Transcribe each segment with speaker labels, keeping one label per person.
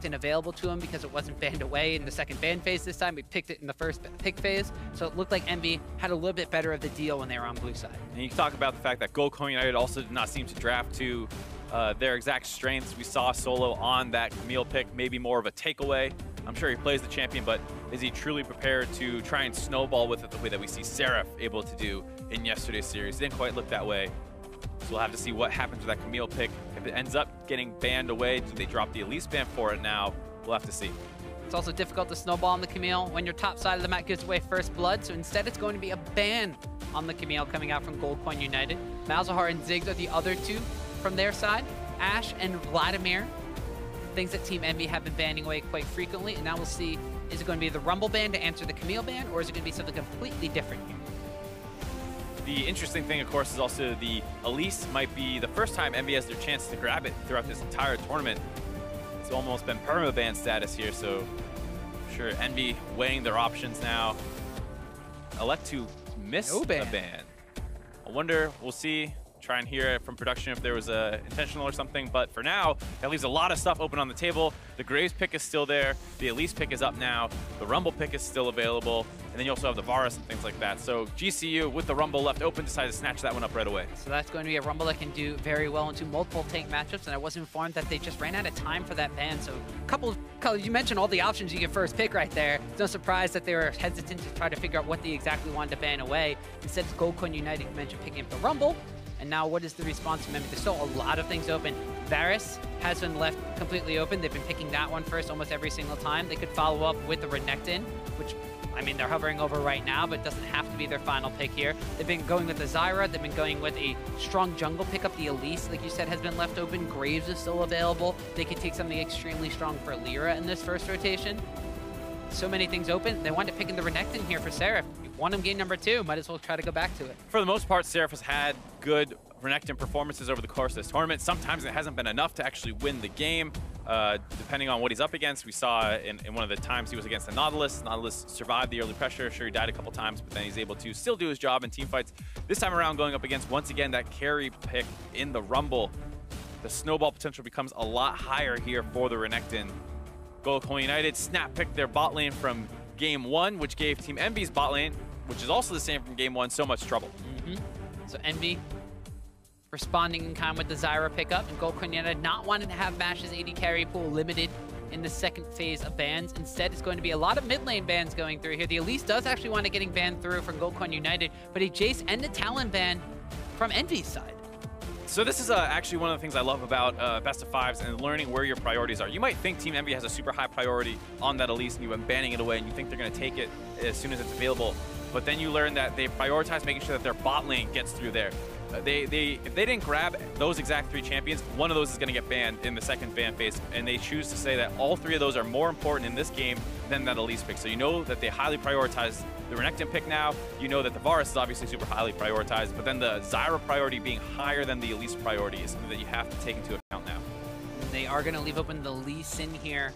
Speaker 1: Renekton available to him because it wasn't banned away in the second ban phase this time. We picked it in the first pick phase, so it looked like EnVy had a little bit better of the deal when they were on blue side.
Speaker 2: And you talk about the fact that Gold Coin United also did not seem to draft to their exact strengths. We saw Solo on that Camille pick, maybe more of a takeaway. I'm sure he plays the champion, but is he truly prepared to try and snowball with it the way that we see Seraph able to do in yesterday's series? It didn't quite look that way. So we'll have to see what happens with that Camille pick. If it ends up getting banned away, do they drop the Elise ban for it now? We'll have to see.
Speaker 1: It's also difficult to snowball on the Camille when your top side of the map gives away first blood, so instead it's going to be a ban on the Camille coming out from Gold Coin United. Malzahar and Ziggs are the other two from their side. Ash and Vladimir, things that Team EnVy have been banning away quite frequently, and now we'll see, is it going to be the Rumble ban to answer the Camille ban, or is it going to be something completely different here?
Speaker 2: The interesting thing, of course, is also the Elise might be the first time EnVy has their chance to grab it throughout this entire tournament. It's almost been perma-ban status here, so I'm sure EnVy weighing their options now. Elect to miss a ban. I wonder, we'll see. Try and hear it from production if there was a intentional or something, but for now, that leaves a lot of stuff open on the table. The Graves pick is still there, the Elise pick is up now, the Rumble pick is still available, and then you also have the Varus and things like that. So GCU, with the Rumble left open, decided to snatch that one up right away. So
Speaker 1: that's going to be a Rumble that can do very well into multiple tank matchups, and I was informed that they just ran out of time for that ban. So you mentioned all the options you get first pick right there. It's no surprise that they were hesitant to try to figure out what they exactly wanted to ban away. Instead, it's Gold Coin United mentioned picking up the Rumble. And now what is the response from EnVy? There's still a lot of things open. Varus has been left completely open. They've been picking that one first almost every single time. They could follow up with the Renekton, which, I mean, they're hovering over right now, but it doesn't have to be their final pick here. They've been going with the Zyra. They've been going with a strong jungle pickup. The Elise, like you said, has been left open. Graves is still available. They could take something extremely strong for Lyra in this first rotation. So many things open. They wanted picking the Renekton here for Seraph. Won him game number 2. Might as well try to go back to it.
Speaker 2: For the most part, Seraph has had good Renekton performances over the course of this tournament. Sometimes it hasn't been enough to actually win the game, depending on what he's up against. We saw in one of the times he was against the Nautilus. Nautilus survived the early pressure. Sure, he died a couple times, but then he's able to still do his job in team fights. This time around, going up against, once again, that carry pick in the Rumble. The snowball potential becomes a lot higher here for the Renekton. Gold Coin United snap picked their bot lane from game 1, which gave Team EnVy's bot lane, which is also the same from game 1, so much trouble.
Speaker 1: So EnVy responding in kind with the Zyra pickup, and Gold Coin United not wanting to have Mash's AD carry pool limited in the second phase of bans. Instead, it's going to be a lot of mid lane bans going through here. The Elise does actually want to getting banned through from Gold Coin United, but a Jace and a Talon ban from EnVy's side.
Speaker 2: So this is actually one of the things I love about best of fives and learning where your priorities are. You might think Team EnVy has a super high priority on that Elise and you've been banning it away and you think they're going to take it as soon as it's available. But then you learn that they prioritize making sure that their bot lane gets through there. If they didn't grab those exact 3 champions, one of those is going to get banned in the second ban phase, and they choose to say that all 3 of those are more important in this game than that Elise pick. So you know that they highly prioritize the Renekton pick now. You know that the Varus is obviously super highly prioritized, but then the Zyra priority being higher than the Elise priority is something that you have to take into account now.
Speaker 1: They are going to leave open the Elise in here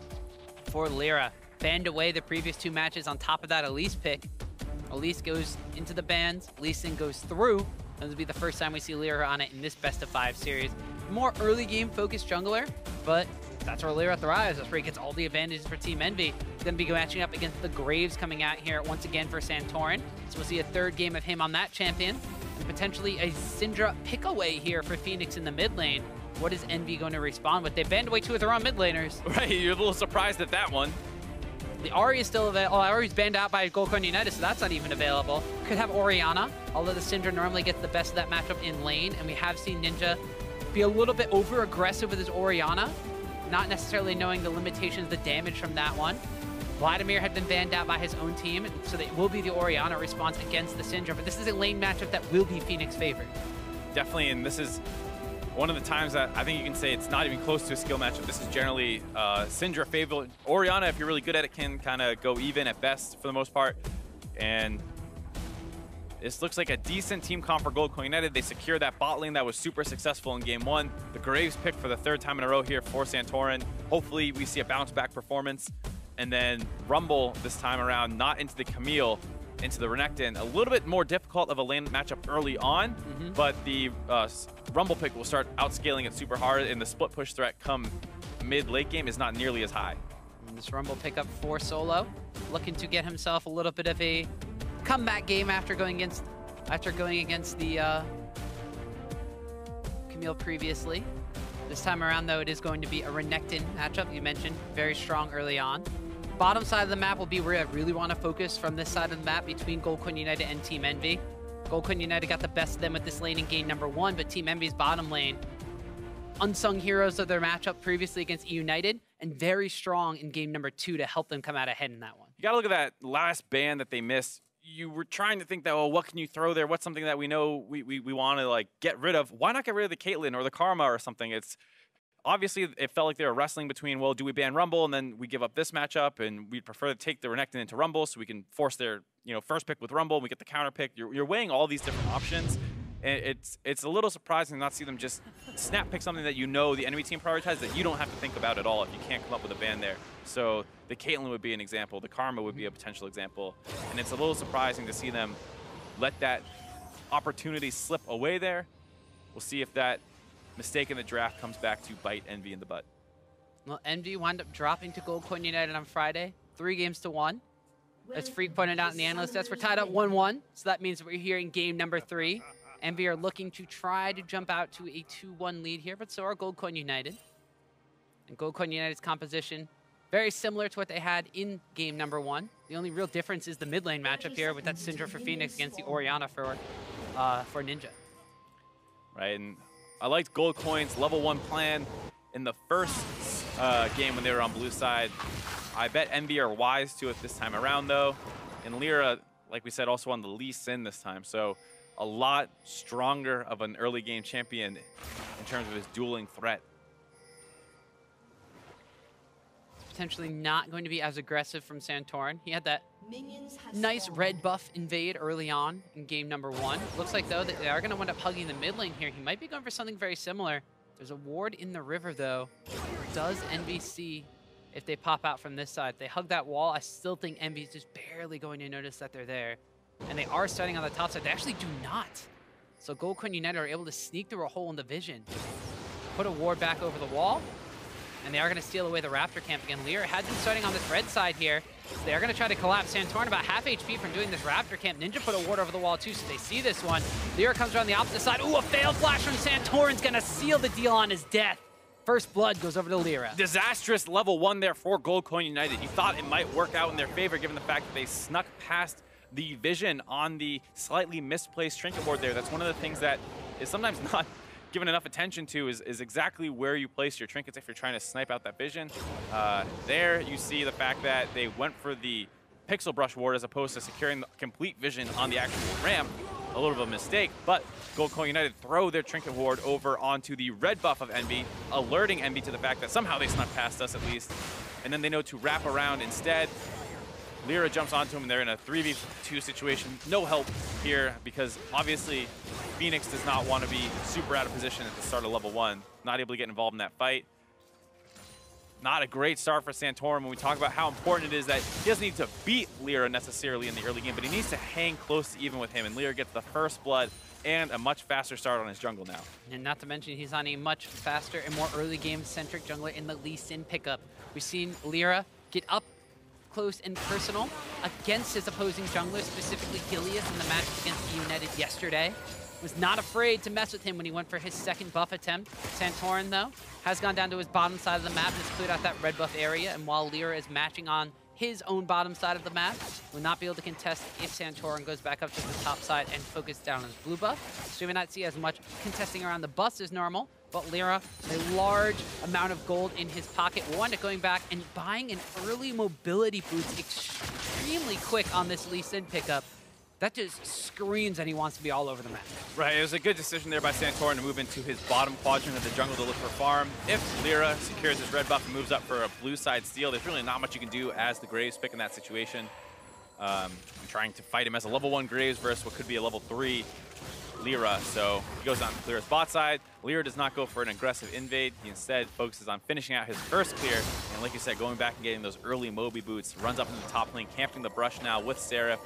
Speaker 1: for Lyra. Banned away the previous 2 matches on top of that Elise pick. Elise goes into the bans, Lee Sin goes through. This will be the first time we see Lyra on it in this best of 5 series. More early game focused jungler, but that's where Lyra thrives. That's where he gets all the advantages for Team EnVy. He's going to be matching up against the Graves coming out here once again for Santorin. So we'll see a 3rd game of him on that champion, and potentially a Syndra pick away here for Phoenix in the mid lane. What is EnVy going to respond with? They banned away 2 of their own mid laners.
Speaker 2: Right, you're a little surprised at that one.
Speaker 1: The Ahri is still available. Oh, Ahri's banned out by Gold Coin United, so that's not even available. Could have Orianna, although the Syndra normally gets the best of that matchup in lane, and we have seen Ninja be a little bit over-aggressive with his Orianna, not necessarily knowing the limitations, the damage from that one. Vladimir had been banned out by his own team, so it will be the Orianna response against the Syndra, but this is a lane matchup that will be Phoenix favored.
Speaker 2: Definitely, and this is one of the times that I think you can say it's not even close to a skill matchup. This is generally Syndra favorite. Orianna, if you're really good at it, can kind of go even at best for the most part. And this looks like a decent team comp for Gold Coin United. They secure that bot lane that was super successful in game 1. The Graves pick for the 3rd time in a row here for Santorin. Hopefully we see a bounce back performance. And then Rumble this time around, not into the Camille, into the Renekton. A little bit more difficult of a lane matchup early on, but the Rumble pick will start outscaling it super hard, and the split push threat come mid-late game is not nearly as high.
Speaker 1: And this Rumble pickup for Solo, looking to get himself a little bit of a comeback game after going against the Camille previously. This time around, though, it is going to be a Renekton matchup. You mentioned very strong early on. Bottom side of the map will be where I really want to focus from this side of the map between Goldcoin United and Team Envy. Goldcoin United got the best of them with this lane in game number 1, but Team Envy's bottom lane, unsung heroes of their matchup previously against United, and very strong in game number 2 to help them come out ahead in that one.
Speaker 2: You got to look at that last ban that they missed. You were trying to think that, well, what can you throw there? What's something that we know we want to like get rid of? Why not get rid of the Caitlyn or the Karma or something? It's obviously it felt like they were wrestling between, well, do we ban Rumble and then we give up this matchup, and we'd prefer to take the Renekton into Rumble so we can force their first pick with Rumble and we get the counter pick. You're weighing all these different options. And it's a little surprising to not see them just snap pick something that the enemy team prioritized that you don't have to think about at all if you can't come up with a ban there. So the Caitlyn would be an example. The Karma would be a potential example. And it's a little surprising to see them let that opportunity slip away there. We'll see if that mistake in the draft comes back to bite Envy in the butt.
Speaker 1: Well, Envy wound up dropping to Goldcoin United on Friday, 3-1. As Freak pointed out in the analyst desk, we're tied up 1-1. So that means we're here in game number 3. Envy are looking to try to jump out to a 2-1 lead here, but so are Goldcoin United. And Goldcoin United's composition, very similar to what they had in game number 1. The only real difference is the mid lane matchup here with that Syndra for Phoenix against the Orianna for Ninja.
Speaker 2: Right, and I liked Goldcoin's level 1 plan in the first game when they were on blue side. I bet Envy are wise to it this time around, though. And Lyra, like we said, also on the Lee Sin this time. So a lot stronger of an early game champion in terms of his dueling threat.
Speaker 1: Potentially not going to be as aggressive from Santorin. He had that nice red buff invade early on in game number 1. Looks like, though, that they are going to wind up hugging the mid lane here. He might be going for something very similar. There's a ward in the river, though. Does Envy see if they pop out from this side? If they hug that wall, I still think Envy's just barely going to notice that they're there. And they are starting on the top side. They actually do not. So Goldcoin United are able to sneak through a hole in the vision, put a ward back over the wall, and they are going to steal away the Raptor camp again. Lyra had them starting on this red side here. So they are going to try to collapse Santorin, about half HP from doing this Raptor camp. Ninja put a ward over the wall too, so they see this one. Lyra comes around the opposite side. Ooh, a failed flash from Santorin's going to seal the deal on his death. First blood goes over to Lyra.
Speaker 2: Disastrous level 1 there for Goldcoin United. You thought it might work out in their favor given the fact that they snuck past the vision on the slightly misplaced trinket board there. That's one of the things that is sometimes not given enough attention to is exactly where you place your trinkets if you're trying to snipe out that vision. There you see the fact that they went for the pixel brush ward as opposed to securing the complete vision on the actual ramp. A little bit of a mistake, but Goldcoin United throw their trinket ward over onto the red buff of Envy, alerting Envy to the fact that somehow they snuck past us at least. And then they know to wrap around instead. Lyra jumps onto him, and they're in a 3v2 situation. No help here because obviously Phoenix does not want to be super out of position at the start of level 1. Not able to get involved in that fight. Not a great start for Santorin when we talk about how important it is that he doesn't need to beat Lyra necessarily in the early game, but he needs to hang close to even with him. And Lyra gets the first blood and a much faster start on his jungle now.
Speaker 1: And not to mention, he's on a much faster and more early game-centric jungler in the Lee Sin pickup. We've seen Lyra get up close and personal against his opposing jungler, specifically Gilius in the match against United yesterday. Was not afraid to mess with him when he went for his second buff attempt. Santorin, though, has gone down to his bottom side of the map and has cleared out that red buff area, and while Lyra is matching on his own bottom side of the map, will not be able to contest if Santorin goes back up to the top side and focus down on his blue buff. So we may not see as much contesting around the bus as normal, but Lyra, a large amount of gold in his pocket, will wind up going back and buying an early mobility boost extremely quick on this Lee Sin pickup. That just screams that he wants to be all over the map.
Speaker 2: Right, it was a good decision there by Santorin to move into his bottom quadrant of the jungle to look for farm. If Lyra secures his red buff and moves up for a blue side steal, there's really not much you can do as the Graves pick in that situation. I'm trying to fight him as a level 1 Graves versus what could be a level 3 Lyra. So he goes on to clear his bot side. Lyra does not go for an aggressive invade. He instead focuses on finishing out his first clear. And like you said, going back and getting those early Moby boots. Runs up into the top lane, camping the brush now with Seraph.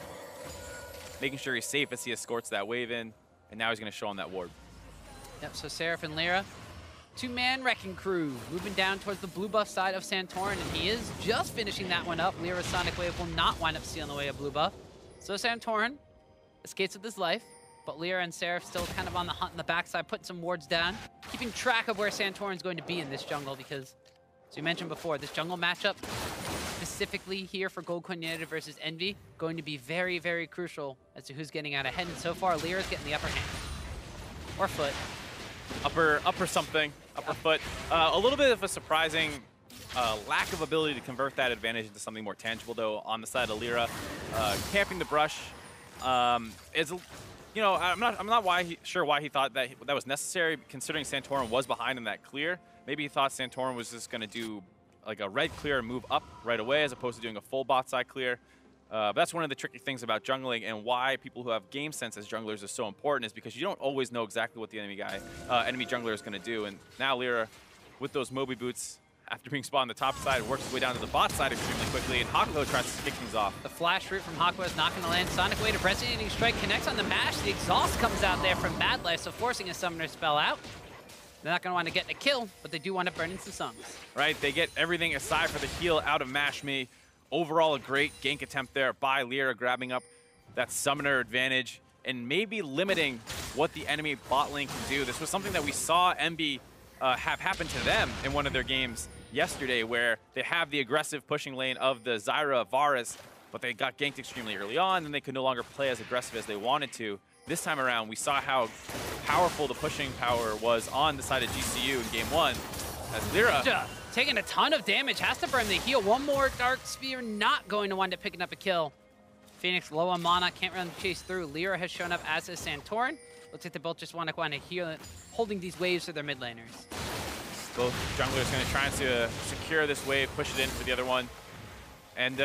Speaker 2: Making sure he's safe as he escorts that wave in. And now he's going to show him that ward.
Speaker 1: Yep, so Seraph and Lyra Two-man Wrecking Crew moving down towards the blue buff side of Santorin, and he is just finishing that one up. Lyra's Sonic Wave will not wind up stealing away a blue buff. So Santorin escapes with his life, but Lyra and Seraph still kind of on the hunt in the backside, putting some wards down, keeping track of where Santorin's going to be in this jungle because, as we mentioned before, this jungle matchup, specifically here for Gold Coin United versus Envy, going to be very, very crucial as to who's getting out ahead. And so far, Lyra's getting the upper hand. Or foot.
Speaker 2: Upper something, upper foot. A little bit of a surprising lack of ability to convert that advantage into something more tangible, though, on the side of Lyra. Camping the brush is, you know, I'm not sure why he thought that was necessary, considering Santorin was behind in that clear. Maybe he thought Santorin was just going to do like a red clear and move up right away, as opposed to doing a full bot side clear. But that's one of the tricky things about jungling, and why people who have game sense as junglers is so important, is because you don't always know exactly what the enemy jungler is going to do. And now Lyra, with those Moby boots, after being spotted on the top side, works his way down to the bot side extremely quickly, and Hakuho tries to kick things off.
Speaker 1: The flash route from Hakuho is not going to land. Sonic Wave, a resonating strike connects on the mash. The exhaust comes out there from Mad Life, so forcing a summoner spell out. They're not going to want to get a kill, but they do want to burn in some suns.
Speaker 2: Right, they get everything aside for the heal out of Mash Me. Overall, a great gank attempt there by Lyra, grabbing up that summoner advantage and maybe limiting what the enemy bot lane can do. This was something that we saw Envy have happen to them in one of their games yesterday, where they have the aggressive pushing lane of the Zyra Varus, but they got ganked extremely early on, and they could no longer play as aggressive as they wanted to. This time around, we saw how powerful the pushing power was on the side of GCU in game one, as Lyra
Speaker 1: taking a ton of damage, has to burn the heal. One more Dark Sphere, not going to wind up picking up a kill. Phoenix low on mana, can't run the chase through. Lyra has shown up, as is Santorin. Looks like they both just want to heal it, holding these waves for their mid laners.
Speaker 2: Both junglers going to try to secure this wave, push it in for the other one. And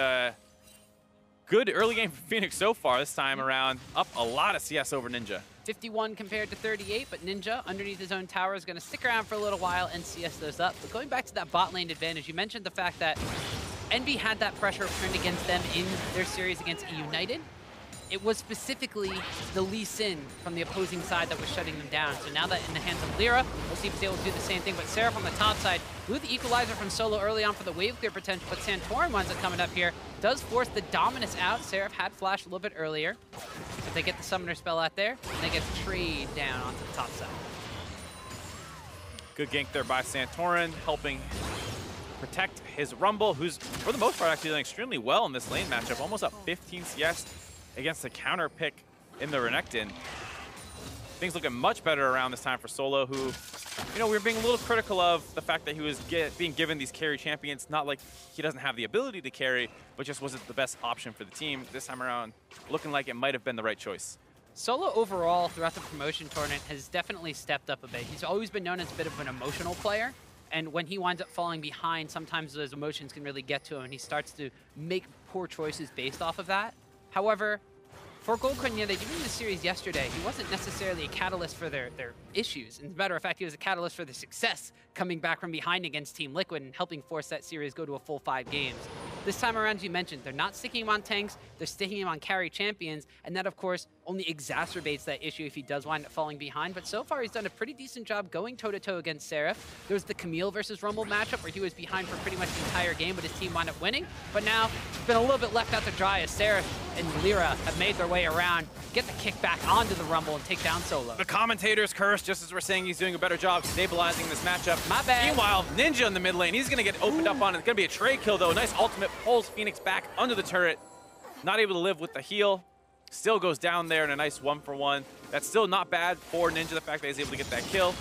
Speaker 2: good early game for Phoenix so far this time around. Up a lot of CS over Ninja.
Speaker 1: 51 compared to 38, but Ninja, underneath his own tower, is going to stick around for a little while and CS those up. But going back to that bot lane advantage, you mentioned the fact that Envy had that pressure turned against them in their series against United. It was specifically the Lee Sin from the opposing side that was shutting them down. So now that in the hands of Lyra, we'll see if he's able to do the same thing. But Seraph on the top side, blew the equalizer from Solo early on for the wave clear potential, but Santorin winds up coming up here, does force the Dominus out. Seraph had flashed a little bit earlier, but they get the summoner spell out there, and they get trade down onto the top side.
Speaker 2: Good gank there by Santorin, helping protect his Rumble, who's, for the most part, actually doing extremely well in this lane matchup. Almost up 15 CS against the counter pick in the Renekton. Things looking much better around this time for Solo, who, you know, we were being a little critical of the fact that he was being given these carry champions, not like he doesn't have the ability to carry, but just wasn't the best option for the team. This time around, looking like it might have been the right choice.
Speaker 1: Solo overall throughout the promotion tournament has definitely stepped up a bit. He's always been known as a bit of an emotional player, and when he winds up falling behind, sometimes those emotions can really get to him, and he starts to make poor choices based off of that. However, for Gold Coin United, even in the series yesterday, he wasn't necessarily a catalyst for their issues. As a matter of fact, he was a catalyst for their success, coming back from behind against Team Liquid and helping force that series go to a full 5 games. This time around, as you mentioned, they're not sticking him on tanks, they're sticking him on carry champions, and that, of course, only exacerbates that issue if he does wind up falling behind. But so far, he's done a pretty decent job going toe-to-toe against Seraph. There was the Camille versus Rumble matchup where he was behind for pretty much the entire game, but his team wound up winning. But now, it's been a little bit left out to dry as Seraph and Lyra have made their way around, get the kick back onto the Rumble and take down Solo.
Speaker 2: The commentator's curse, just as we're saying he's doing a better job stabilizing this matchup.
Speaker 1: My bad.
Speaker 2: Meanwhile, Ninja in the mid lane, he's going to get opened up on. It's going to be a trade kill, though. Nice ultimate pulls Phoenix back under the turret. Not able to live with the heal. Still goes down there in a nice 1-for-1. That's still not bad for Ninja, the fact that he's able to get that kill.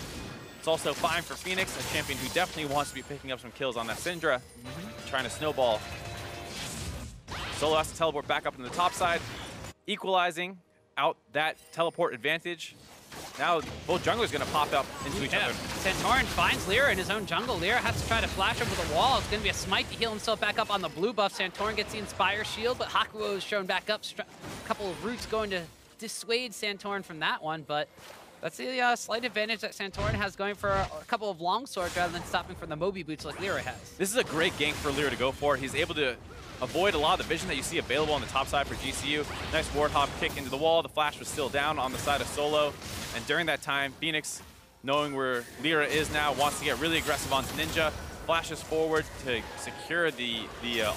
Speaker 2: It's also fine for Phoenix, a champion who definitely wants to be picking up some kills on that Syndra, trying to snowball. Solo has to teleport back up into the top side, equalizing out that teleport advantage. Now both junglers going to pop up into each other.
Speaker 1: Santorin finds Lyra in his own jungle. Lyra has to try to flash over the wall. It's going to be a smite to heal himself back up on the blue buff. Santorin gets the Inspire Shield, but Hakuho is shown back up. A couple of roots going to dissuade Santorin from that one, but that's the slight advantage that Santorin has going for a couple of long swords rather than stopping from the Moby boots like Lyra has.
Speaker 2: This is a great gank for Lyra to go for. He's able to avoid a lot of the vision that you see available on the top side for GCU. Nice Warthog kick into the wall. The flash was still down on the side of Solo. And during that time, Phoenix knowing where Lyra is now, wants to get really aggressive onto Ninja, flashes forward to secure the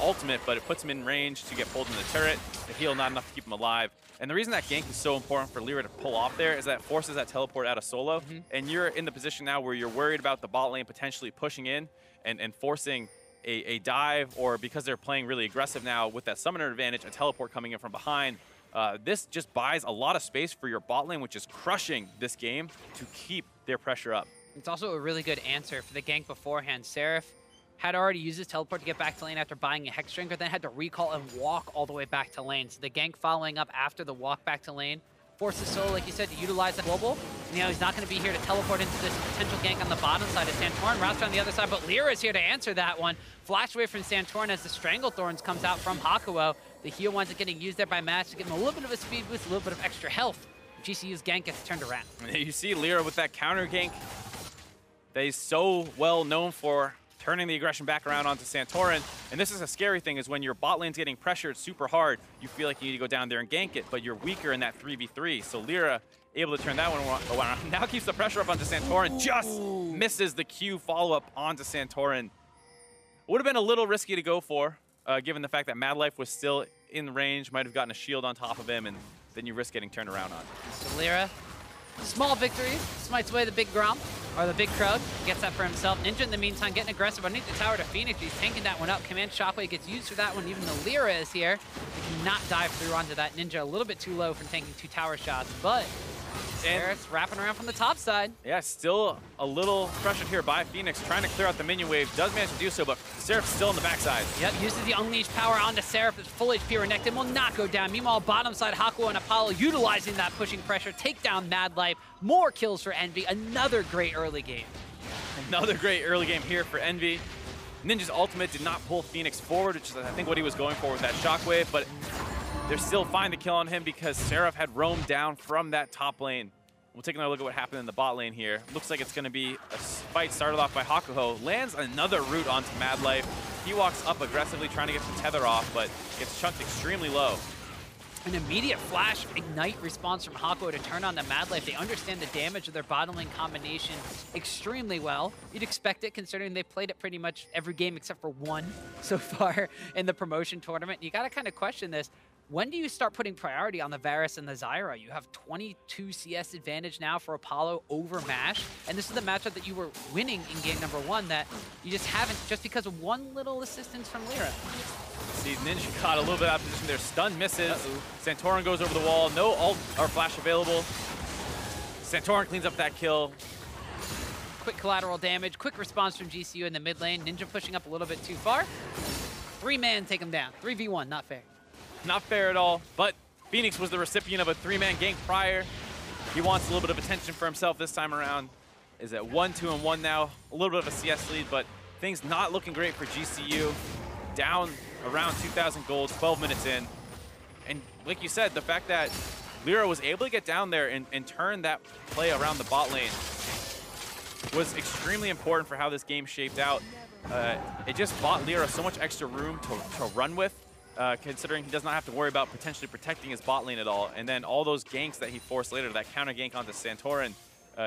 Speaker 2: ultimate, but it puts him in range to get pulled in the turret. The heal not enough to keep him alive. And the reason that gank is so important for Lyra to pull off there is that it forces that teleport out of solo. And you're in the position now where you're worried about the bot lane potentially pushing in and forcing a dive, or because they're playing really aggressive now with that summoner advantage, a teleport coming in from behind. This just buys a lot of space for your bot lane, which is crushing this game, to keep their pressure up.
Speaker 1: It's also a really good answer for the gank beforehand. Seraph had already used his teleport to get back to lane after buying a Hex Drinker, then had to recall and walk all the way back to lane. So the gank following up after the walk back to lane forces Solo, like you said, to utilize the global. And now he's not going to be here to teleport into this potential gank on the bottom side of Santorin. Routes on the other side, but Lyra is here to answer that one. Flash away from Santorin as the Stranglethorns comes out from Hakuo. The heal winds up getting used there by Match to give him a little bit of a speed boost, a little bit of extra health. GCU's gank gets turned around.
Speaker 2: You see Lyra with that counter gank that he's so well known for, turning the aggression back around onto Santorin. And this is a scary thing, is when your bot lane's getting pressured super hard, you feel like you need to go down there and gank it, but you're weaker in that 3v3. So Lyra able to turn that one around. Now keeps the pressure up onto Santorin, just misses the Q follow-up onto Santorin. Would have been a little risky to go for, given the fact that Mad Life was still in range, might have gotten a shield on top of him, and then you risk getting turned around on.
Speaker 1: So Lyra, small victory, smites away the big Gromp, or the big Krug, gets that for himself. Ninja in the meantime getting aggressive underneath the tower to Phoenix. He's tanking that one up. Command Shockwave gets used for that one, even though Lyra is here. He cannot dive through onto that Ninja. A little bit too low for tanking 2 tower shots, but Seraph's wrapping around from the top side.
Speaker 2: Yeah, still a little pressured here by Phoenix, trying to clear out the minion wave. Does manage to do so, but Seraph's still on the backside.
Speaker 1: Yep, uses the unleashed power onto Seraph. It's full HP. Renekton will not go down. Meanwhile, bottom side, Hakuo and Apollo utilizing that pushing pressure, take down Mad Life. More kills for Envy. Another great early game.
Speaker 2: Another great early game here for Envy. Ninja's ultimate did not pull Phoenix forward, which is I think what he was going for with that shockwave, but they're still fine to kill on him because Seraph had roamed down from that top lane. We'll take another look at what happened in the bot lane here. Looks like it's going to be a fight started off by Hakuho. Lands another root onto Mad Life. He walks up aggressively trying to get the tether off, but gets chunked extremely low.
Speaker 1: An immediate flash ignite response from Hakuo to turn on the Mad Life. They understand the damage of their bottom lane combination extremely well. You'd expect it considering they played it pretty much every game except for one so far in the promotion tournament. You got to kind of question this. When do you start putting priority on the Varus and the Zyra? You have 22 CS advantage now for Apollo over MASH, and this is the matchup that you were winning in game number 1 that you just haven't, just because of one little assistance from Lyra.
Speaker 2: See, Ninja caught a little bit out of position there. Stun misses. Santorin goes over the wall. No ult or flash available. Santorin cleans up that kill.
Speaker 1: Quick collateral damage, quick response from GCU in the mid lane. Ninja pushing up a little bit too far. 3-man take him down. 3v1, not fair.
Speaker 2: Not fair at all, but Phoenix was the recipient of a 3-man gank prior. He wants a little bit of attention for himself this time around. Is at 1-2-1 now. A little bit of a CS lead, but things not looking great for GCU. Down around 2,000 gold, 12 minutes in. And like you said, the fact that Lyra was able to get down there and turn that play around the bot lane was extremely important for how this game shaped out. It just bought Lyra so much extra room to run with. Considering he does not have to worry about potentially protecting his bot lane at all. And then all those ganks that he forced later, that counter gank onto Santorin,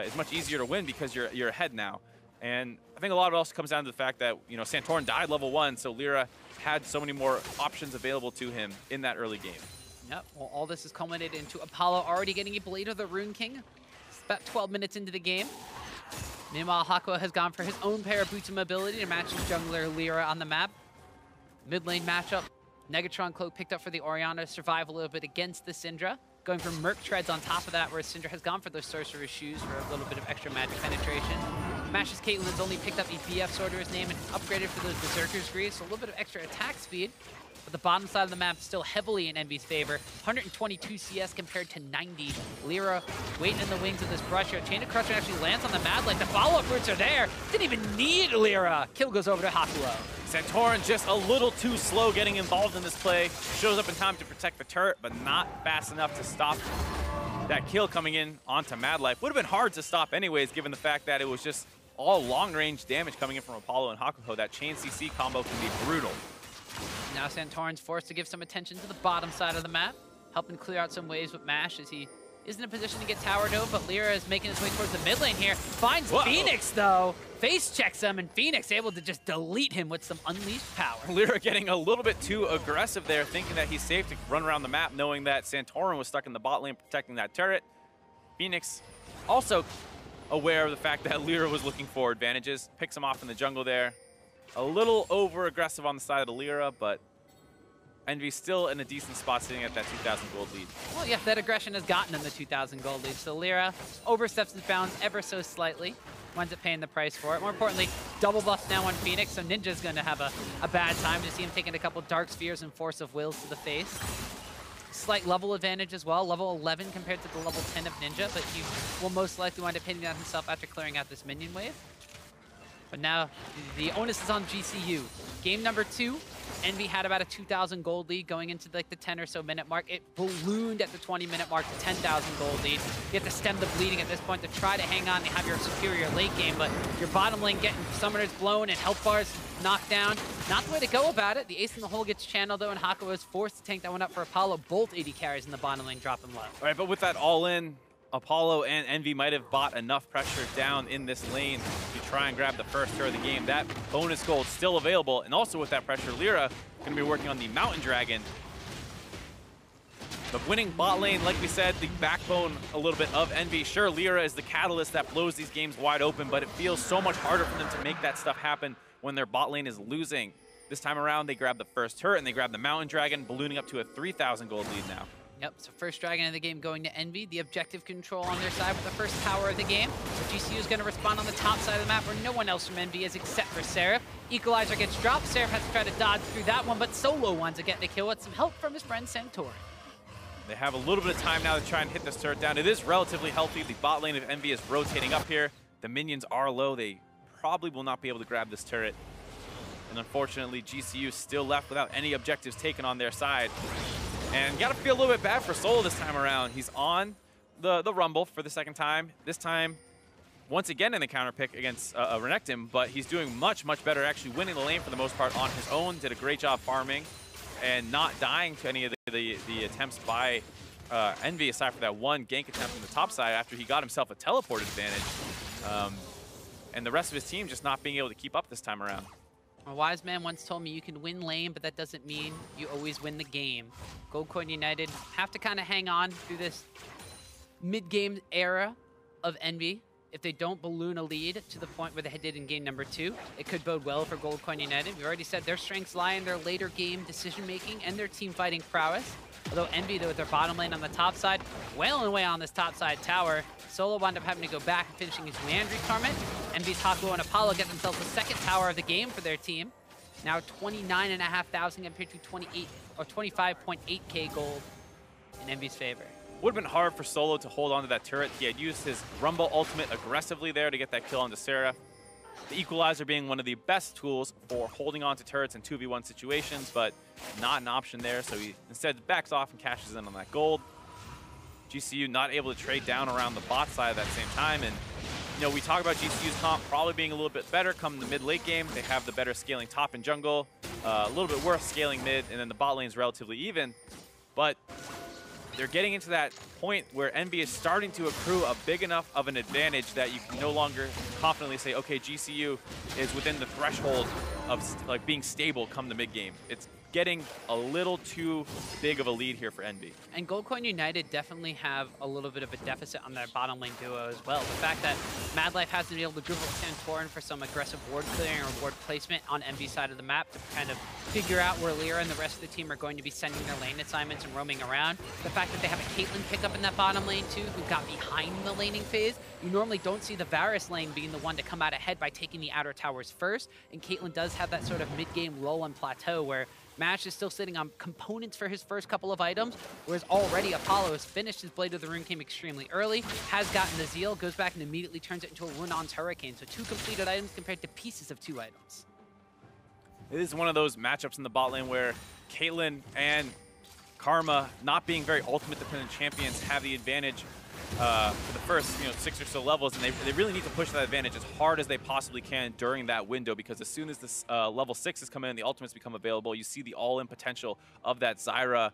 Speaker 2: is much easier to win because you're ahead now. And I think a lot of it also comes down to the fact that, you know, Santorin died level 1, so Lyra had so many more options available to him in that early game.
Speaker 1: Yep, well, all this is culminated into Apollo already getting a Blade of the Rune King. It's about 12 minutes into the game. Meanwhile, Hakuo has gone for his own pair of boots of mobility to match his jungler Lyra on the map. Mid lane matchup. Negatron Cloak picked up for the Orianna to survive a little bit against the Syndra. Going for Merc Treads on top of that, where Syndra has gone for those Sorcerer's Shoes for a little bit of extra magic penetration. Mash's Caitlyn's only picked up a BF Sword to his name and upgraded for those Berserker's Greaves, so a little bit of extra attack speed. But the bottom side of the map is still heavily in Envy's favor. 122 CS compared to 90. Lyra waiting in the wings of this brush here. Chain of Crusher actually lands on the Mad Life. The follow-up roots are there. Didn't even need Lyra. Kill goes over to Hakuo.
Speaker 2: Santorin just a little too slow getting involved in this play. Shows up in time to protect the turret, but not fast enough to stop that kill coming in onto Mad Life. Would have been hard to stop anyways, given the fact that it was just all long-range damage coming in from Apollo and Hakuho. That chain CC combo can be brutal.
Speaker 1: Now Santorin's forced to give some attention to the bottom side of the map, helping clear out some waves with MASH as he is in a position to get towered over, but Lyra is making his way towards the mid lane here. Finds
Speaker 2: Whoa.
Speaker 1: Phoenix, though. Face checks him, and Phoenix able to just delete him with some unleashed power.
Speaker 2: Lyra getting a little bit too aggressive there, thinking that he's safe to run around the map, knowing that Santorin was stuck in the bot lane protecting that turret. Phoenix also aware of the fact that Lyra was looking for advantages, picks him off in the jungle there. A little over-aggressive on the side of the Lyra, but Envy's still in a decent spot sitting at that 2,000 gold lead.
Speaker 1: Well, yeah, that aggression has gotten him the 2,000 gold lead. So Lyra oversteps his bounds ever so slightly. Winds up paying the price for it. More importantly, double buff now on Phoenix, so Ninja's going to have a bad time to see him taking a couple Dark Spheres and Force of Wills to the face. Slight level advantage as well, level 11 compared to the level 10 of Ninja, but he will most likely wind up hitting on himself after clearing out this minion wave. But now the onus is on GCU. Game number 2, Envy had about a 2,000 gold lead going into like the 10 or so minute mark. It ballooned at the 20-minute mark to 10,000 gold lead. You have to stem the bleeding at this point to try to hang on and have your superior late game, but your bottom lane getting summoners blown and health bars knocked down. Not the way to go about it. The ace in the hole gets channeled though, and Hako is forced to tank that one up for Apollo. Both 80 carries in the bottom lane drop him low.
Speaker 2: All right, but with that all-in, Apollo and Envy might have bought enough pressure down in this lane to try and grab the first turret of the game. That bonus gold still available, and also with that pressure, Lyra going to be working on the Mountain Dragon. But winning bot lane, like we said, the backbone a little bit of Envy. Sure, Lyra is the catalyst that blows these games wide open, but it feels so much harder for them to make that stuff happen when their bot lane is losing. This time around, they grab the first turret, and they grab the Mountain Dragon, ballooning up to a 3,000 gold lead now.
Speaker 1: Yep, so first dragon of the game going to Envy. The objective control on their side with the first tower of the game. So GCU is going to respond on the top side of the map where no one else from Envy is except for Seraph. Equalizer gets dropped. Seraph has to try to dodge through that one, but Solo winds up getting a kill with some help from his friend Santorin.
Speaker 2: They have a little bit of time now to try and hit this turret down. It is relatively healthy. The bot lane of Envy is rotating up here. The minions are low. They probably will not be able to grab this turret. And unfortunately, GCU still left without any objectives taken on their side. And gotta feel a little bit bad for Solo this time around. He's on the Rumble for the second time. This time, once again in the counter pick against Renekton, but he's doing much, much better, actually winning the lane for the most part on his own. Did a great job farming and not dying to any of the attempts by Envy, aside from that one gank attempt from the top side after he got himself a teleport advantage. And the rest of his team just not being able to keep up this time around.
Speaker 1: A wise man once told me you can win lane, but that doesn't mean you always win the game. Gold Coin United have to kind of hang on through this mid-game era of Envy. If they don't balloon a lead to the point where they did in game number 2, it could bode well for Gold Coin United. We've already said their strengths lie in their later game decision-making and their team fighting prowess. Although Envy, though, with their bottom lane on the top side, wailing away on this top side tower. Solo wound up having to go back and finishing his Landry Torment. Envy's Hako and Apollo get themselves the second tower of the game for their team. Now 29,500 compared to 28 or 25.8k gold in Envy's favor.
Speaker 2: Would have been hard for Solo to hold on to that turret. He had used his Rumble ultimate aggressively there to get that kill onto Seraph. The Equalizer being one of the best tools for holding on to turrets in 2v1 situations, but not an option there, so he instead backs off and cashes in on that gold. GCU not able to trade down around the bot side at that same time, and you know, we talk about GCU's comp probably being a little bit better come the mid-late game. They have the better scaling top and jungle, a little bit worse scaling mid, and then the bot lane's relatively even, but they're getting into that point where Envy is starting to accrue a big enough of an advantage that you can no longer confidently say, okay, GCU is within the threshold of like being stable come the mid game. It's getting a little too big of a lead here for Envy.
Speaker 1: And Gold Coin United definitely have a little bit of a deficit on their bottom lane duo as well. The fact that Mad Life hasn't been able to group up with Santorin for some aggressive ward clearing or ward placement on Envy's side of the map to kind of figure out where Lyra and the rest of the team are going to be sending their lane assignments and roaming around. The fact that they have a Caitlyn pick up in that bottom lane too, who got behind the laning phase. You normally don't see the Varus lane being the one to come out ahead by taking the outer towers first, and Caitlyn does have that sort of mid-game lull and plateau where Mash is still sitting on components for his first couple of items, whereas already Apollo has finished his Blade of the Rune came extremely early, has gotten the Zeal, goes back and immediately turns it into a Runon's Hurricane. So 2 completed items compared to pieces of 2 items.
Speaker 2: It is one of those matchups in the bot lane where Caitlyn and Karma, not being very ultimate dependent champions, have the advantage for the first 6 or so levels, and they really need to push that advantage as hard as they possibly can during that window, because as soon as this level 6 is coming in, the ultimates become available, you see the all-in potential of that Zyra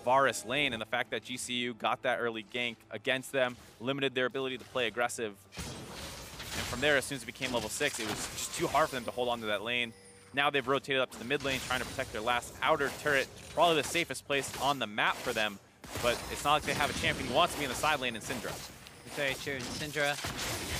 Speaker 2: Varus lane, and the fact that GCU got that early gank against them limited their ability to play aggressive. And from there, as soon as it became level 6, it was just too hard for them to hold on to that lane. Now they've rotated up to the mid lane, trying to protect their last outer turret, probably the safest place on the map for them. But it's not like they have a champion who wants to be in the side lane in Syndra.
Speaker 1: Very true. Syndra,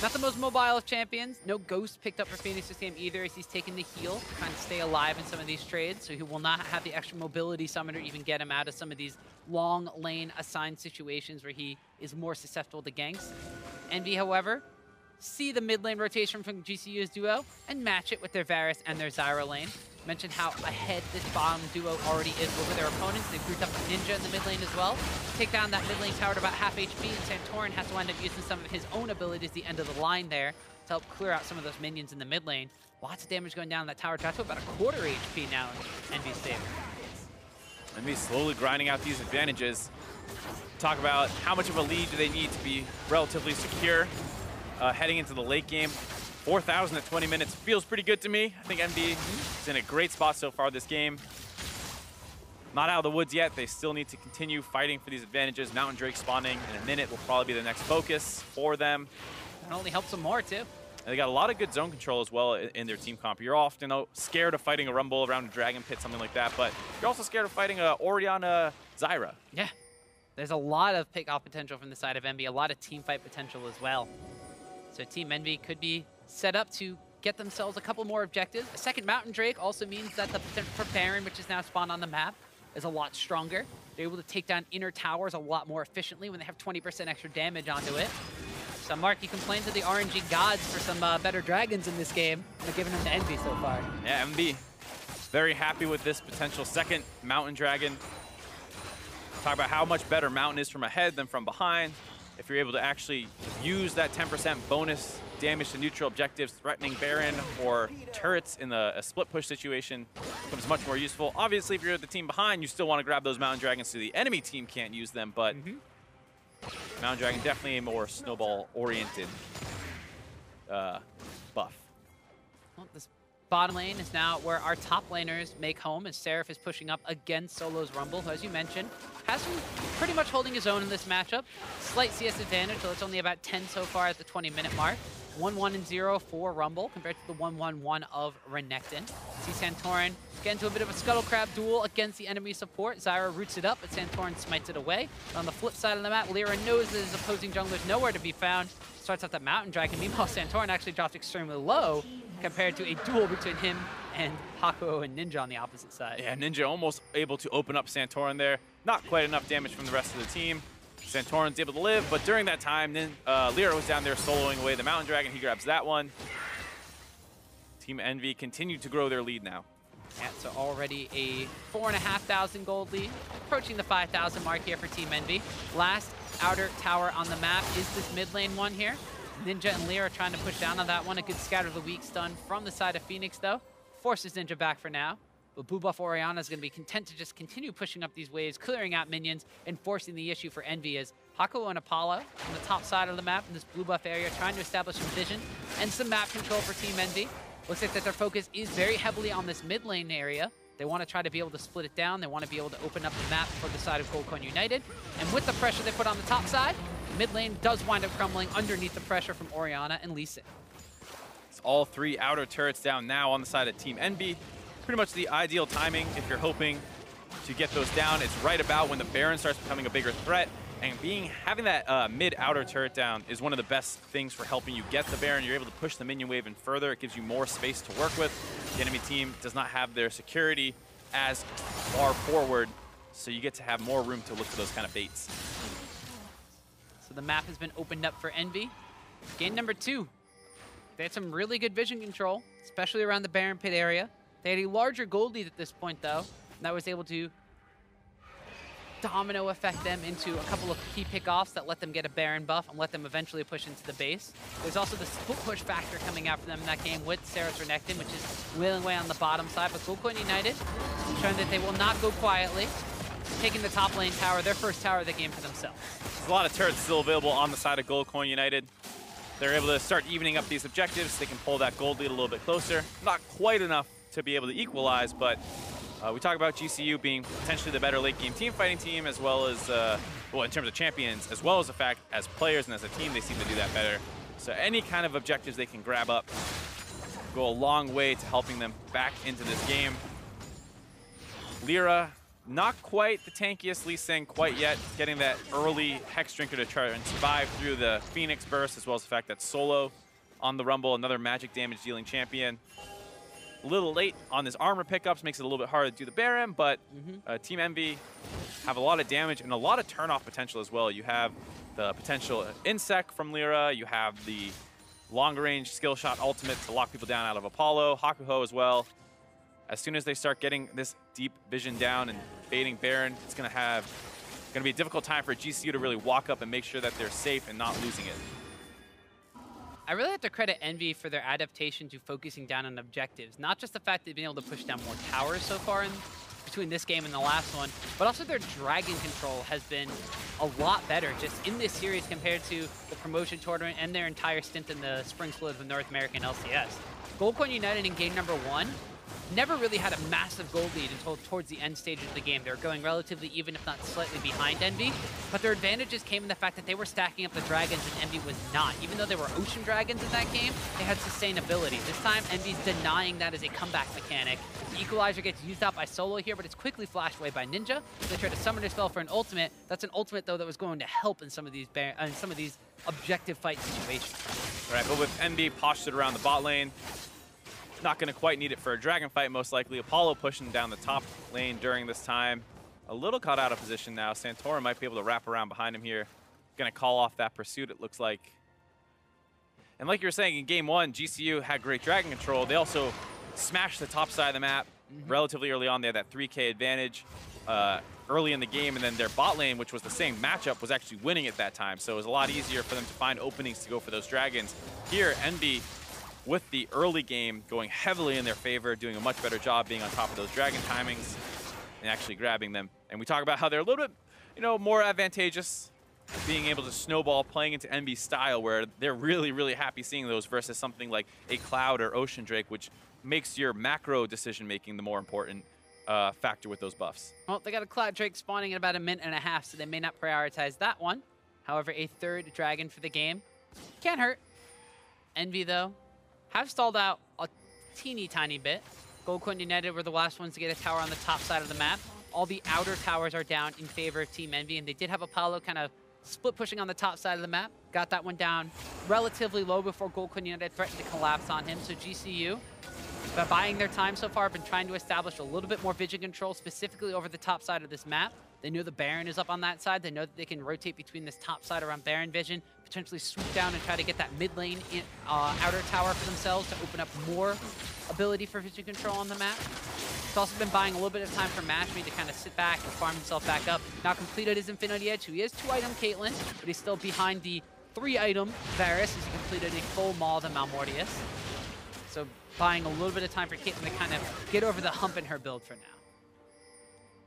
Speaker 1: not the most mobile of champions. No Ghost picked up for Phoenix this game either, as he's taking the heal, trying to stay alive in some of these trades, so he will not have the extra mobility summoner even get him out of some of these long lane assigned situations where he is more susceptible to ganks. EnVy, however, see the mid lane rotation from GCU's duo and match it with their Varus and their Zyra lane. Mentioned how ahead this bottom duo already is over their opponents. They've grouped up a Ninja in the mid lane as well. Take down that mid lane tower to about half HP, and Santorin has to wind up using some of his own abilities at the end of the line there to help clear out some of those minions in the mid lane. Lots of damage going down that tower, dropped to about a quarter HP now in EnVy's favor.
Speaker 2: EnVy slowly grinding out these advantages. Talk about how much of a lead do they need to be relatively secure heading into the late game. 4,000 at 20 minutes feels pretty good to me. I think EnVy is in a great spot so far this game. Not out of the woods yet. They still need to continue fighting for these advantages. Mountain Drake spawning in a minute will probably be the next focus for them.
Speaker 1: That only helps them more, too.
Speaker 2: And they got a lot of good zone control as well in their team comp. You're often scared of fighting a Rumble around a Dragon Pit, something like that, but you're also scared of fighting a Orianna Zyra.
Speaker 1: Yeah. There's a lot of pick-off potential from the side of EnVy, a lot of team fight potential as well. So Team EnVy could be set up to get themselves a couple more objectives. A second Mountain Drake also means that the potential for Baron, which is now spawned on the map, is a lot stronger. They're able to take down inner towers a lot more efficiently when they have 20% extra damage onto it. So Mark, you complained to the RNG gods for some better dragons in this game. They're giving them to EnVy so far.
Speaker 2: Yeah, EnVy very happy with this potential second Mountain Dragon. Talk about how much better Mountain is from ahead than from behind. If you're able to actually use that 10% bonus damage to neutral objectives, threatening Baron or turrets in a split push situation becomes much more useful. Obviously, if you're the team behind, you still want to grab those Mountain Dragons so the enemy team can't use them, but Mountain Dragon definitely a more snowball-oriented buff.
Speaker 1: Well, this bottom lane is now where our top laners make home, as Seraph is pushing up against Solo's Rumble, who, as you mentioned, has been pretty much holding his own in this matchup. Slight CS advantage, so it's only about 10 so far at the 20-minute mark. 1-1 and 0 for Rumble compared to the 1-1-1 of Renekton. See Santorin get into a bit of a scuttle crab duel against the enemy support. Zyra roots it up, but Santorin smites it away. On the flip side of the map, Lyra knows that his opposing jungler is nowhere to be found. Starts off the Mountain Dragon. Meanwhile, Santorin actually drops extremely low compared to a duel between him and Hakuo and Ninja on the opposite side.
Speaker 2: Yeah, Ninja almost able to open up Santorin there. Not quite enough damage from the rest of the team. Santorin's able to live, but during that time, Lyra was down there soloing away the Mountain Dragon. He grabs that one. Team EnVy continued to grow their lead now.
Speaker 1: Yeah, so already a 4,500 gold lead, approaching the 5,000 mark here for Team EnVy. Last outer tower on the map is this mid lane one here. Ninja and Lyra trying to push down on that one. A good scatter of the weak stun from the side of Phoenix, though. Forces Ninja back for now. But Blue Buff Orianna is going to be content to just continue pushing up these waves, clearing out minions, and forcing the issue for EnVy as Hakuo and Apollo on the top side of the map in this blue buff area, trying to establish some vision and some map control for Team EnVy. Looks like that their focus is very heavily on this mid lane area. They want to try to be able to split it down. They want to be able to open up the map for the side of Gold Coin United. And with the pressure they put on the top side, mid lane does wind up crumbling underneath the pressure from Orianna and Lee Sin.
Speaker 2: It's all three outer turrets down now on the side of Team EnVy. Pretty much the ideal timing if you're hoping to get those down. It's right about when the Baron starts becoming a bigger threat. And having that mid-outer turret down is one of the best things for helping you get the Baron. You're able to push the minion wave in further. It gives you more space to work with. The enemy team does not have their security as far forward, so you get to have more room to look for those kind of baits.
Speaker 1: So the map has been opened up for EnVy. Game number 2. They had some really good vision control, especially around the Baron Pit area. They had a larger gold lead at this point, though, and that was able to domino effect them into a couple of key pickoffs that let them get a Baron buff and let them eventually push into the base. There's also the split push factor coming out for them in that game with Sarah's Renekton, which is wheeling away on the bottom side. But Gold Coin United showing that they will not go quietly, taking the top lane tower, their first tower of the game for themselves.
Speaker 2: There's a lot of turrets still available on the side of Gold Coin United. They're able to start evening up these objectives. They can pull that gold lead a little bit closer. Not quite enough to be able to equalize, but We talk about GCU being potentially the better late game team fighting team, as well as, well, in terms of champions, as well as the fact as players and as a team, they seem to do that better. So any kind of objectives they can grab up go a long way to helping them back into this game. Lyra, not quite the tankiest Lee Sin quite yet, getting that early Hex Drinker to try and survive through the Phoenix Burst, as well as the fact that Solo on the Rumble, another magic damage dealing champion. A little late on his armor pickups, makes it a little bit harder to do the Baron, but Team EnVy have a lot of damage and a lot of turn-off potential as well. You have the potential Insect from Lyra, you have the long-range skill shot ultimate to lock people down out of Apollo, Hakuho as well. As soon as they start getting this deep vision down and baiting Baron, it's going to be a difficult time for GCU to really walk up and make sure that they're safe and not losing it.
Speaker 1: I really have to credit EnVy for their adaptation to focusing down on objectives. Not just the fact they've been able to push down more towers so far in between this game and the last one, but also their dragon control has been a lot better just in this series compared to the promotion tournament and their entire stint in the spring split of the North American LCS. Gold Coin United in game number 1 never really had a massive gold lead until towards the end stages of the game. They were going relatively even, if not slightly behind EnVy, but their advantages came in the fact that they were stacking up the dragons and EnVy was not. Even though there were ocean dragons in that game, they had sustainability. This time, EnVy's denying that as a comeback mechanic. The Equalizer gets used out by Solo here, but it's quickly flashed away by Ninja. They try to summon his spell for an ultimate. That's an ultimate, though, that was going to help in some of these objective fight situations.
Speaker 2: All right, but with EnVy postured around the bot lane, not going to quite need it for a dragon fight, most likely. Apollo pushing down the top lane during this time. A little caught out of position now. Santorin might be able to wrap around behind him here. Going to call off that pursuit, it looks like. And like you were saying, in game 1, GCU had great dragon control. They also smashed the top side of the map relatively early on. They had that 3K advantage early in the game, and then their bot lane, which was the same matchup, was actually winning at that time. So it was a lot easier for them to find openings to go for those dragons. Here, EnVy, with the early game going heavily in their favor, doing a much better job being on top of those dragon timings and actually grabbing them. And we talk about how they're a little bit, more advantageous, being able to snowball, playing into EnVy's style, where they're really, really happy seeing those versus something like a Cloud or Ocean Drake, which makes your macro decision-making the more important factor with those buffs. Well,
Speaker 1: they got a Cloud Drake spawning in about a minute and a half, so they may not prioritize that one. However, a third dragon for the game can't hurt. EnVy, though, have stalled out a teeny tiny bit. Gold Coin United were the last ones to get a tower on the top side of the map. All the outer towers are down in favor of Team EnVy, and they did have Apollo kind of split pushing on the top side of the map. Got that one down relatively low before Gold Coin United threatened to collapse on him. So GCU, by buying their time so far, have been trying to establish a little bit more vision control, specifically over the top side of this map. They know the Baron is up on that side. They know that they can rotate between this top side around Baron vision, potentially swoop down and try to get that mid lane outer tower for themselves to open up more ability for vision control on the map. It's also been buying a little bit of time for Mashme to kind of sit back and farm himself back up. Now completed his Infinity Edge, so he has 2-item Caitlyn, but he's still behind the 3-item Varus as he completed a full Maul the Malmortius. So buying a little bit of time for Caitlyn to kind of get over the hump in her build for now.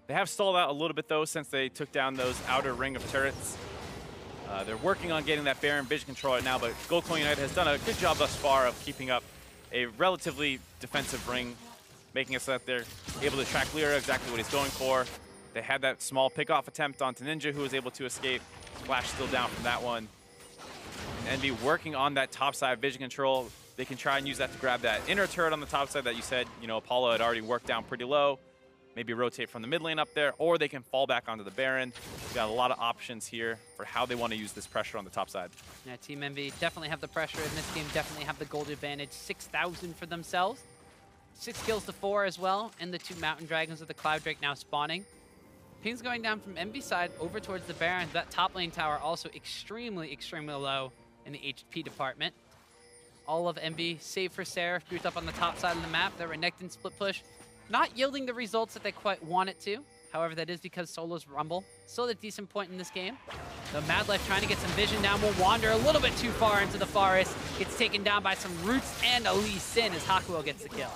Speaker 2: They have stalled out a little bit, though, since they took down those outer ring of turrets. They're working on getting that Baron vision control right now, but Gold Coin United has done a good job thus far of keeping up a relatively defensive ring, making it so that they're able to track Lyra exactly what he's going for. They had that small pick-off attempt onto Ninja, who was able to escape. Flash still down from that one. EnVy working on that top side vision control. They can try and use that to grab that inner turret on the top side that you said, Apollo had already worked down pretty low. Maybe rotate from the mid lane up there, or they can fall back onto the Baron. We've got a lot of options here for how they want to use this pressure on the top side.
Speaker 1: Yeah, Team EnVy definitely have the pressure in this game, definitely have the gold advantage. 6,000 for themselves. 6 kills to 4 as well, and the 2 Mountain Dragons with the Cloud Drake now spawning. Ping's going down from EnVy side over towards the Baron. That top lane tower also extremely, extremely low in the HP department. All of EnVy, save for Seraph, grouped up on the top side of the map. The Renekton split push not yielding the results that they quite want it to. However, that is because Solo's Rumble still at a decent point in this game. So Mad Life trying to get some vision down will wander a little bit too far into the forest. Gets taken down by some roots and a Lee Sin as Hakuho gets the kill.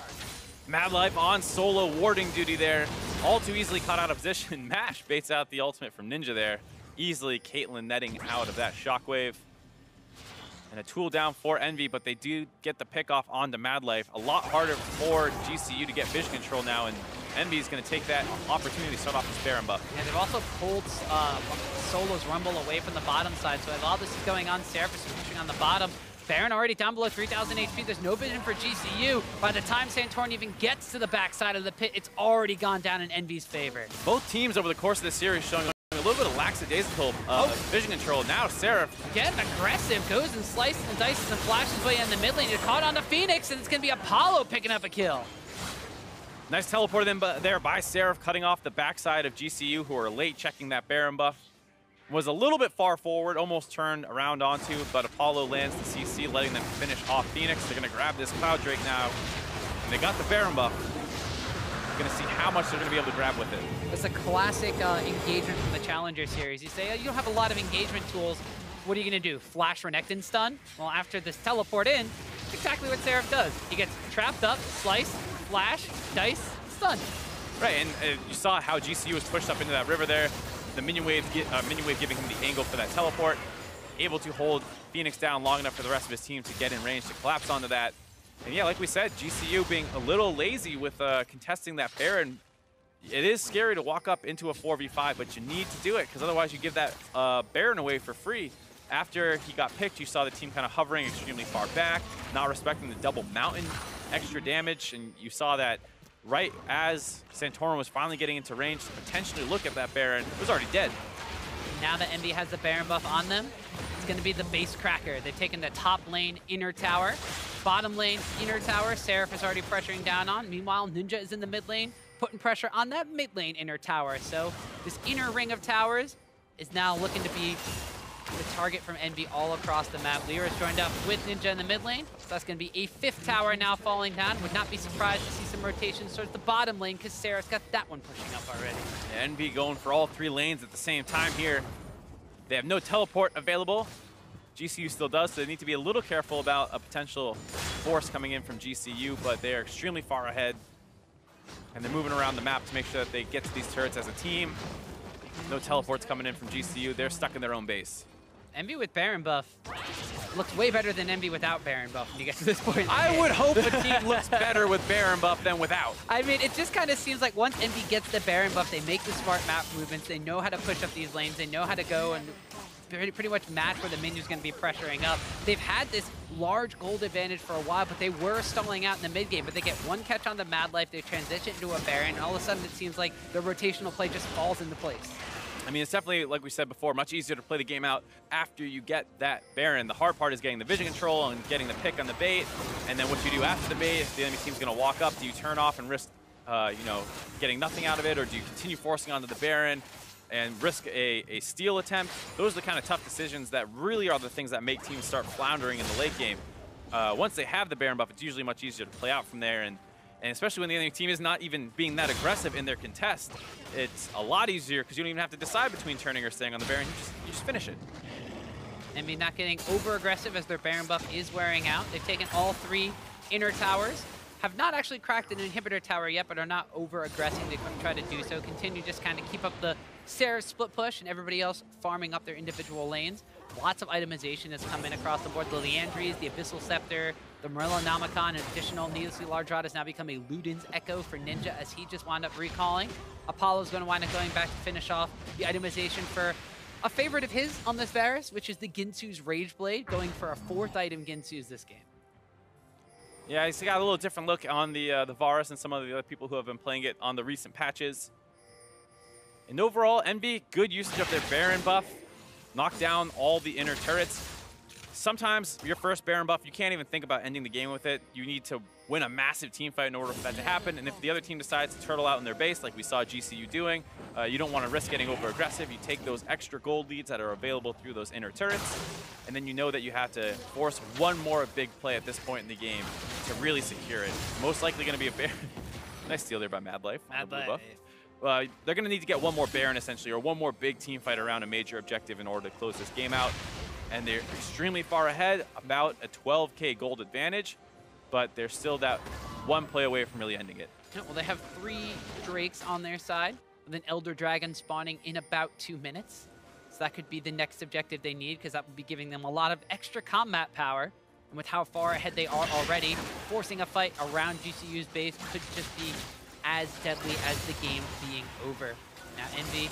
Speaker 2: Mad Life on Solo warding duty there. All too easily caught out of position. Mash baits out the ultimate from Ninja there. Easily Caitlyn netting out of that shockwave. And a tool down for EnVy, but they do get the pick off onto Mad Life. A lot harder for GCU to get vision control now, and EnVyUs going to take that opportunity to start off this Baron buff.
Speaker 1: Yeah, they've also pulled Solo's Rumble away from the bottom side, so while this is going on, Seraph is pushing on the bottom. Baron already down below 3,000 HP. There's no vision for GCU. By the time Santorin even gets to the backside of the pit, it's already gone down in EnVyUs' favor.
Speaker 2: Both teams over the course of this series showing a little bit of lackadaisical vision control. Now Seraph
Speaker 1: getting aggressive, goes and slices and dices and flashes way in the mid lane. It's caught on the Phoenix, and it's going to be Apollo picking up a kill.
Speaker 2: Nice teleport in there by Seraph, cutting off the backside of GCU, who are late checking that Baron buff. Was a little bit far forward, almost turned around onto, but Apollo lands the CC, letting them finish off Phoenix. They're going to grab this Cloud Drake now, and they got the Baron buff. Going to see how much they're going to be able to grab with it.
Speaker 1: It's a classic engagement from the Challenger series. You say, oh, you don't have a lot of engagement tools. What are you going to do? Flash Renekton stun? Well, after this teleport in, it's exactly what Seraph does. He gets trapped up, slice, flash, dice, stun.
Speaker 2: Right, and you saw how GCU was pushed up into that river there. The minion wave giving him the angle for that teleport. Able to hold Phoenix down long enough for the rest of his team to get in range to collapse onto that. And yeah, like we said, GCU being a little lazy with contesting that Baron. It is scary to walk up into a 4v5, but you need to do it, because otherwise you give that Baron away for free. After he got picked, you saw the team kind of hovering extremely far back, not respecting the double mountain extra damage, and you saw that right as Santorin was finally getting into range to potentially look at that Baron, it was already dead.
Speaker 1: Now that EnVy has the Baron buff on them, it's going to be the base cracker. They've taken the top lane inner tower. Bottom lane inner tower, Seraph is already pressuring down on. Meanwhile, Ninja is in the mid lane, putting pressure on that mid lane inner tower. So this inner ring of towers is now looking to be the target from EnVy all across the map. Lyra's joined up with Ninja in the mid lane. So that's going to be a 5th tower now falling down. Would not be surprised to see some rotations towards the bottom lane, because Seraph's got that one pushing up already.
Speaker 2: Yeah, EnVy going for all 3 lanes at the same time here. They have no teleport available. GCU still does, so they need to be a little careful about a potential force coming in from GCU, but they are extremely far ahead. And they're moving around the map to make sure that they get to these turrets as a team. No teleports coming in from GCU. They're stuck in their own base.
Speaker 1: EnVy with Baron buff looks way better than EnVy without Baron buff when you get to this point.
Speaker 2: I would hope a team looks better with Baron buff than without.
Speaker 1: I mean, it just kind of seems like once EnVy gets the Baron buff, they make the smart map movements. They know how to push up these lanes. They know how to go and pretty much match where the minion's going to be pressuring up. They've had this large gold advantage for a while, but they were stalling out in the mid game. But they get one catch on the Mad Life, they transition into a Baron, and all of a sudden it seems like the rotational play just falls into place.
Speaker 2: I mean, it's definitely, like we said before, much easier to play the game out after you get that Baron. The hard part is getting the vision control and getting the pick on the bait. And then what you do after the bait, if the enemy team's going to walk up, do you turn off and risk, getting nothing out of it, or do you continue forcing onto the Baron and risk a steal attempt? Those are the kind of tough decisions that really are the things that make teams start floundering in the late game. Once they have the Baron buff, it's usually much easier to play out from there. And especially when the enemy team is not even being that aggressive in their contest, it's a lot easier because you don't even have to decide between turning or staying on the Baron. You just finish it.
Speaker 1: EnVy not getting over-aggressive as their Baron buff is wearing out. They've taken all 3 inner towers. Have not actually cracked an inhibitor tower yet, but are not over-aggressing to try to do so. Continue just kind of keep up the Seraph split push and everybody else farming up their individual lanes. Lots of itemization has come in across the board. The Leandries, the Abyssal Scepter, the Morello Namicon, an additional needlessly large rod has now become a Luden's Echo for Ninja as he just wound up recalling. Apollo's going to wind up going back to finish off the itemization for a favorite of his on this Varus, which is the Ginsu's Rage Blade, going for a 4th item Ginsu's this game.
Speaker 2: Yeah, he's got a little different look on the Varus and some of the other people who have been playing it on the recent patches. And overall, EnVy, good usage of their Baron buff. Knock down all the inner turrets. Sometimes your first Baron buff, you can't even think about ending the game with it. You need to win a massive team fight in order for that to happen. And if the other team decides to turtle out in their base, like we saw GCU doing, you don't want to risk getting over aggressive. You take those extra gold leads that are available through those inner turrets, and then you know that you have to force one more big play at this point in the game to really secure it. Most likely going to be a Baron. Nice steal there by Mad Life.
Speaker 1: Mad Life.
Speaker 2: They're going to need to get one more Baron, essentially, or one more big team fight around a major objective in order to close this game out. And they're extremely far ahead, about a 12K gold advantage, but they're still that one play away from really ending it.
Speaker 1: Yeah, well, they have 3 Drakes on their side, with an Elder Dragon spawning in about 2 minutes. So that could be the next objective they need, because that would be giving them a lot of extra combat power. And with how far ahead they are already, forcing a fight around GCU's base could just be as deadly as the game being over. Now Envy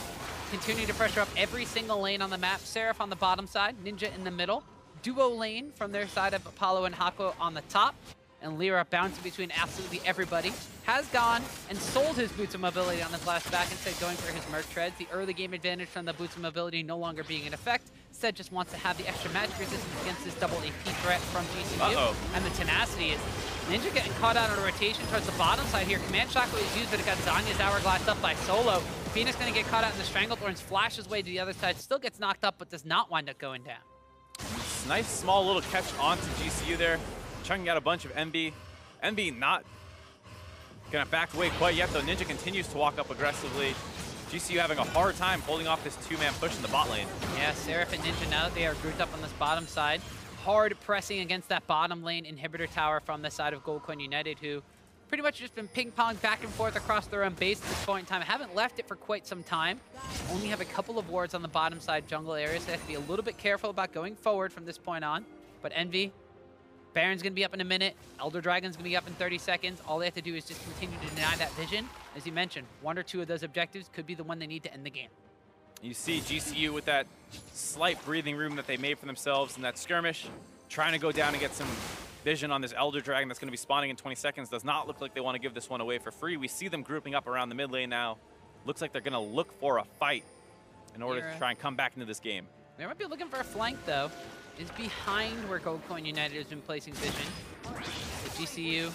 Speaker 1: continuing to pressure up every single lane on the map. Seraph on the bottom side, Ninja in the middle. Duo lane from their side of Apollo and Hako on the top. And Lyra bouncing between absolutely everybody. Has gone and sold his boots of mobility on the flashback instead going for his Merc Treads. The early game advantage from the boots of mobility no longer being in effect. Instead just wants to have the extra magic resistance against this double AP threat from GCU. And the tenacity is Ninja getting caught out on a rotation towards the bottom side here. Command Shockwave is used, but it got Zanya's Hourglass up by Solo. Phoenix gonna get caught out in the Stranglethorns, flashes way to the other side, still gets knocked up, but does not wind up going down.
Speaker 2: Nice small little catch onto GCU there. Chunking out a bunch of MB. MB not gonna back away quite yet, though. Ninja continues to walk up aggressively. GCU having a hard time holding off this two-man push in the bot lane. Yeah,
Speaker 1: Seraph and Ninja, now that they are grouped up on this bottom side, hard pressing against that bottom lane inhibitor tower from the side of Goldcoin United, who pretty much just been ping-pong back and forth across their own base at this point in time. Haven't left it for quite some time. Only have a couple of wards on the bottom side jungle areas. So they have to be a little bit careful about going forward from this point on. But Envy, Baron's going to be up in a minute. Elder Dragon's going to be up in 30 seconds. All they have to do is just continue to deny that vision. As you mentioned, one or two of those objectives could be the one they need to end the game.
Speaker 2: You see GCU with that slight breathing room that they made for themselves in that skirmish, trying to go down and get some vision on this Elder Dragon that's going to be spawning in 20 seconds. Does not look like they want to give this one away for free. We see them grouping up around the mid lane now. Looks like they're going to look for a fight in order to try and come back into this game.
Speaker 1: They might be looking for a flank, though. Is behind where Goldcoin United has been placing vision. So GCU going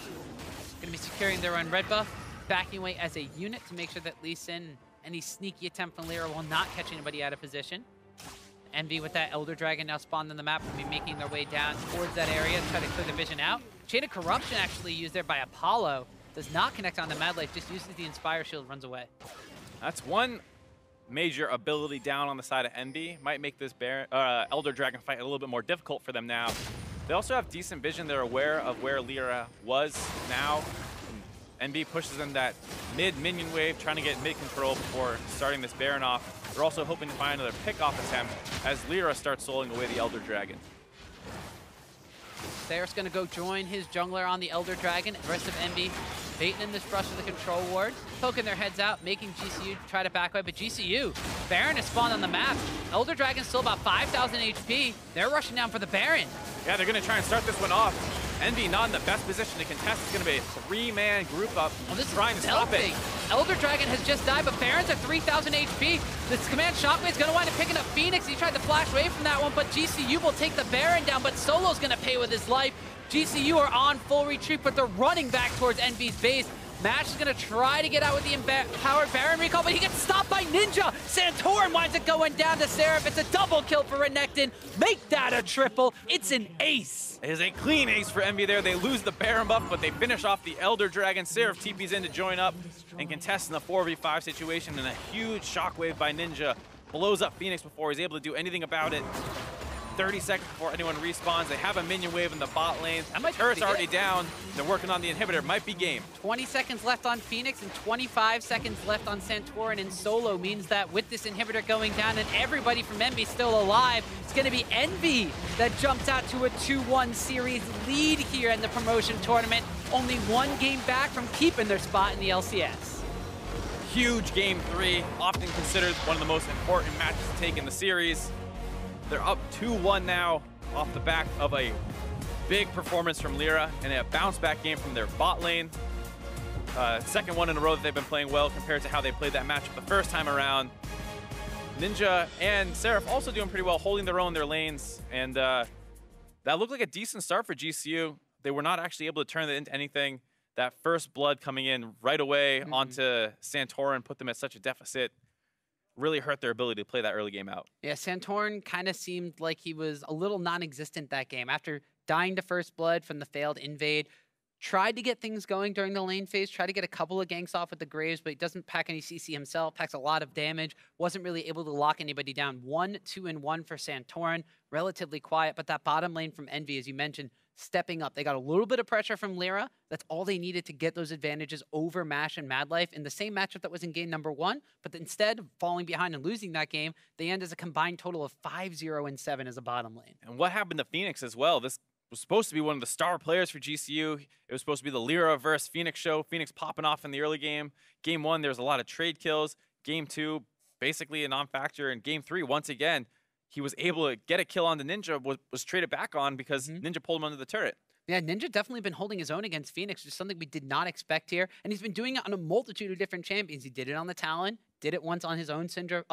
Speaker 1: to be securing their own red buff, backing away as a unit to make sure that Lee Sin, any sneaky attempt from Lyra, will not catch anybody out of position. Envy with that Elder Dragon now spawned on the map will be making their way down towards that area to try to clear the vision out. Chain of Corruption actually used there by Apollo. Does not connect on the Mad Life, just uses the Inspire Shield, runs away.
Speaker 2: That's one major ability down on the side of Envy. Might make this Elder Dragon fight a little bit more difficult for them now. They also have decent vision. They're aware of where Lyra was now. Envy pushes them that mid-minion wave, trying to get mid-control before starting this Baron off. They're also hoping to find another pick-off attempt as Lyra starts soloing away the Elder Dragon.
Speaker 1: There's going to go join his jungler on the Elder Dragon. The rest of Envy baiting in this brush of the control ward, poking their heads out, making GCU try to back away. But GCU, Baron is spawned on the map. Elder Dragon's still about 5,000 HP. They're rushing down for the Baron.
Speaker 2: Yeah, they're going to try and start this one off. Envy not in the best position to contest. It's going to be a three-man group up.
Speaker 1: Oh, this
Speaker 2: trying to stop it.
Speaker 1: Elder Dragon has just died, but Baron's at 3,000 HP. This Command Shockwave is going to wind up picking up Phoenix. He tried to flash away from that one, but GCU will take the Baron down, but Solo's going to pay with his life. GCU are on full retreat, but they're running back towards Envy's base. Mash is going to try to get out with the empowered Baron recall, but he gets stopped by Ninja. Santorin winds up going down to Seraph. It's a double kill for Renekton. Make that a triple. It's an ace.
Speaker 2: It is a clean ace for Envy there. They lose the Baron buff, but they finish off the Elder Dragon. Seraph TP's in to join up and contest in the 4v5 situation, and a huge shockwave by Ninja blows up Phoenix before he's able to do anything about it. 30 seconds before anyone respawns. They have a minion wave in the bot lane. Turret's already down. They're working on the inhibitor. Might be game.
Speaker 1: 20 seconds left on Phoenix and 25 seconds left on Santorin, and Solo means that with this inhibitor going down and everybody from Envy still alive, it's going to be Envy that jumps out to a 2-1 series lead here in the promotion tournament. Only one game back from keeping their spot in the LCS.
Speaker 2: Huge game 3, often considered one of the most important matches to take in the series. They're up 2-1 now off the back of a big performance from Lyra and a bounce-back game from their bot lane. Second one in a row that they've been playing well compared to how they played that matchup the first time around. Ninja and Seraph also doing pretty well, holding their own in their lanes, and that looked like a decent start for GCU. They were not actually able to turn it into anything. That first blood coming in right away onto Santorin put them at such a deficit. Really hurt their ability to play that early game out.
Speaker 1: Yeah, Santorin kind of seemed like he was a little non-existent that game. After dying to first blood from the failed invade, tried to get things going during the lane phase, tried to get a couple of ganks off with the Graves, but he doesn't pack any CC himself, packs a lot of damage, wasn't really able to lock anybody down. 1, 2, and 1 for Santorin, relatively quiet, but that bottom lane from Envy, as you mentioned, stepping up. They got a little bit of pressure from Lyra. That's all they needed to get those advantages over Mash and Mad Life in the same matchup that was in game number 1. But instead of falling behind and losing that game, they end as a combined total of 5-0 and 7 as a bottom lane.
Speaker 2: And what happened to Phoenix as well? This was supposed to be one of the star players for GCU. It was supposed to be the Lyra versus Phoenix show. Phoenix popping off in the early game. Game 1, there was a lot of trade kills. Game 2, basically a non-factor. And Game 3, once again, he was able to get a kill on the Ninja, was traded back on because Ninja pulled him under the turret.
Speaker 1: Yeah, Ninja definitely been holding his own against Phoenix, which is something we did not expect here. And he's been doing it on a multitude of different champions. He did it on the Talon, did it once on his own Syndra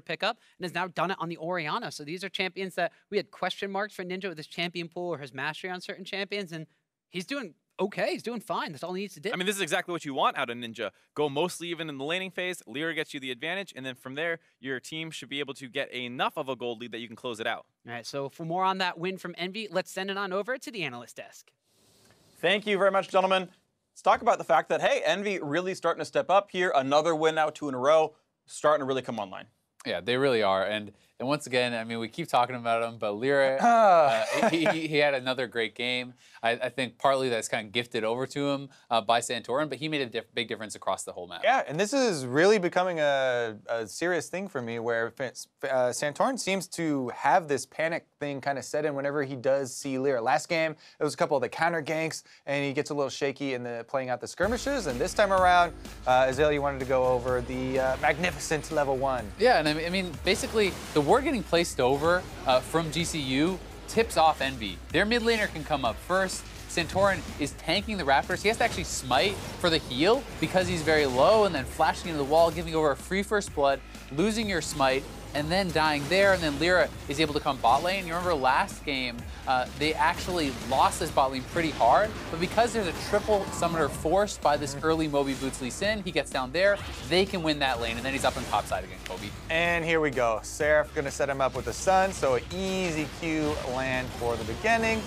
Speaker 1: pickup, and has now done it on the Orianna. So these are champions that we had question marks for Ninja with his champion pool or his mastery on certain champions, and he's doing okay. He's doing fine. That's all he needs to do.
Speaker 2: I mean, this is exactly what you want out of Ninja. Go mostly even in the laning phase. Lyra gets you the advantage, and then from there, your team should be able to get enough of a gold lead that you can close it out.
Speaker 1: All right, so for more on that win from Envy, let's send it on over to the analyst desk.
Speaker 3: Thank you very much, gentlemen. Let's talk about the fact that, hey, Envy really starting to step up here. Another win now, 2 in a row, starting to really come online.
Speaker 4: Yeah, they really are. And once again, I mean, we keep talking about him, but Lyra, he had another great game. I think partly that's kind of gifted over to him by Santorin, but he made a big difference across the whole map.
Speaker 5: Yeah, and this is really becoming a serious thing for me where Santorin seems to have this panic thing kind of set in whenever he does see Lyra. Last game, it was a couple of the counter ganks, and he gets a little shaky in the playing out the skirmishes. And this time around, Azalea wanted to go over the magnificent level 1.
Speaker 4: Yeah, and I mean, basically, the ward getting placed over from GCU tips off Envy. Their mid laner can come up first. Santorin is tanking the Raptors. He has to actually smite for the heal because he's very low, and then flashing into the wall, giving over a free first blood, losing your smite, and then dying there, and then Lyra is able to come bot lane. You remember last game, they actually lost this bot lane pretty hard, but because there's a triple summoner forced by this early Moby Boots Lee Sin, he gets down there, they can win that lane, and then he's up on top side against Kobe.
Speaker 5: And here we go. Seraph gonna set him up with the Sun, so an easy Q land for the beginning.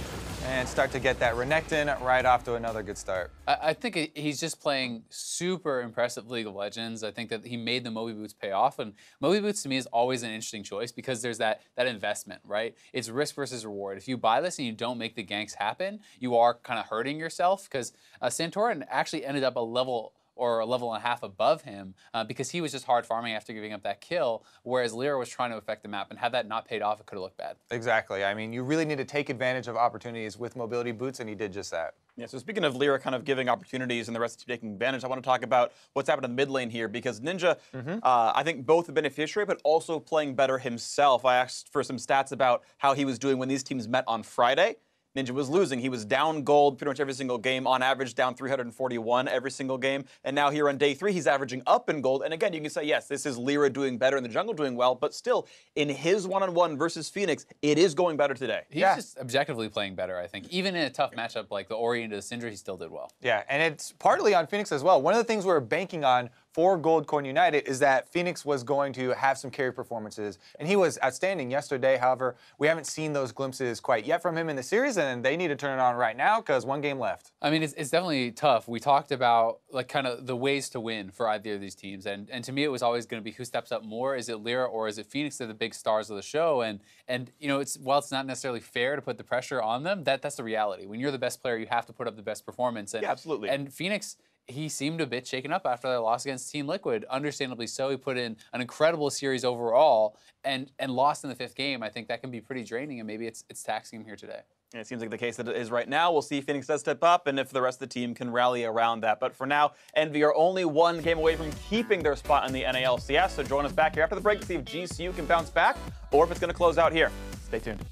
Speaker 5: And start to get that Renekton right off to another good start.
Speaker 4: I think he's just playing super impressive League of Legends. I think that he made the Moby Boots pay off. And Moby Boots to me is always an interesting choice because there's that investment, right? It's risk versus reward. If you buy this and you don't make the ganks happen, you are kind of hurting yourself because Santorin actually ended up a level and a half above him because he was just hard farming after giving up that kill, whereas Lyra was trying to affect the map, and had that not paid off, it could have looked bad.
Speaker 5: Exactly. I mean, you really need to take advantage of opportunities with mobility boots, and he did just that.
Speaker 3: Yeah, so speaking of Lyra kind of giving opportunities and the rest of the team taking advantage, I want to talk about what's happened in the mid lane here because Ninja, I think both a beneficiary, but also playing better himself. I asked for some stats about how he was doing when these teams met on Friday. Ninja was losing. He was down gold pretty much every single game, on average down 341 every single game. And now here on day 3, he's averaging up in gold. And again, you can say, yes, this is Lyra doing better and the jungle doing well, but still, in his one-on-one versus Phoenix, it is going better today.
Speaker 4: He's just objectively playing better, I think. Even in a tough matchup like the Ori into the Syndra, he still did well.
Speaker 5: Yeah, and it's partly on Phoenix as well. One of the things we're banking on for Gold Coin United is that Phoenix was going to have some carry performances, and he was outstanding yesterday. However, we haven't seen those glimpses quite yet from him in the series, and they need to turn it on right now because 1 game left.
Speaker 4: I mean, it's definitely tough. We talked about like kind of the ways to win for either of these teams, and to me, it was always going to be who steps up more. Is it Lyra or is it Phoenix? They're the big stars of the show, and you know, while it's not necessarily fair to put the pressure on them, that's the reality. When you're the best player, you have to put up the best performance. And,
Speaker 3: yeah, absolutely.
Speaker 4: And Phoenix, he seemed a bit shaken up after their loss against Team Liquid. Understandably so. He put in an incredible series overall and lost in the 5th game. I think that can be pretty draining, and maybe it's taxing him here today.
Speaker 3: And it seems like the case that it is right now. We'll see if Phoenix does step up and if the rest of the team can rally around that. But for now, Envy are only 1 game away from keeping their spot in the LCS. So join us back here after the break to see if GCU can bounce back or if it's going to close out here. Stay tuned.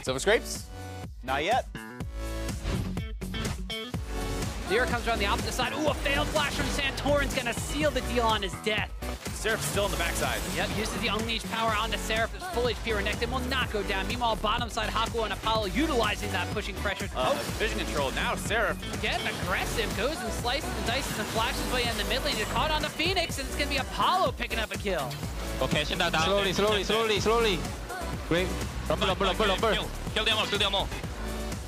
Speaker 4: Silver Scrapes?
Speaker 3: Not yet.
Speaker 1: Lyra comes around the opposite side. Ooh, a failed flash from Santorin's gonna seal the deal on his death.
Speaker 2: Seraph's still on the backside.
Speaker 1: Yep, uses the Unleashed power onto Seraph. His full HP Renekton will not go down. Meanwhile, bottom side, Haku and Apollo utilizing that pushing pressure.
Speaker 2: Vision control. Now Seraph.
Speaker 1: Getting aggressive. Goes and slices and dices and flashes way in the mid lane. He's caught on the Phoenix, and it's gonna be Apollo picking up a kill.
Speaker 6: Okay, slowly. Great. Rumble. Kill the ammo.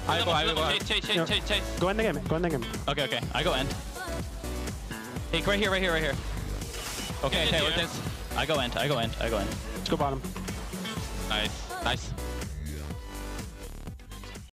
Speaker 6: I go. Chase.
Speaker 7: Go in the game.
Speaker 6: Okay. I go end. Hey, right here. Okay, we're this. I go end.
Speaker 7: Let's go bottom.
Speaker 6: Nice.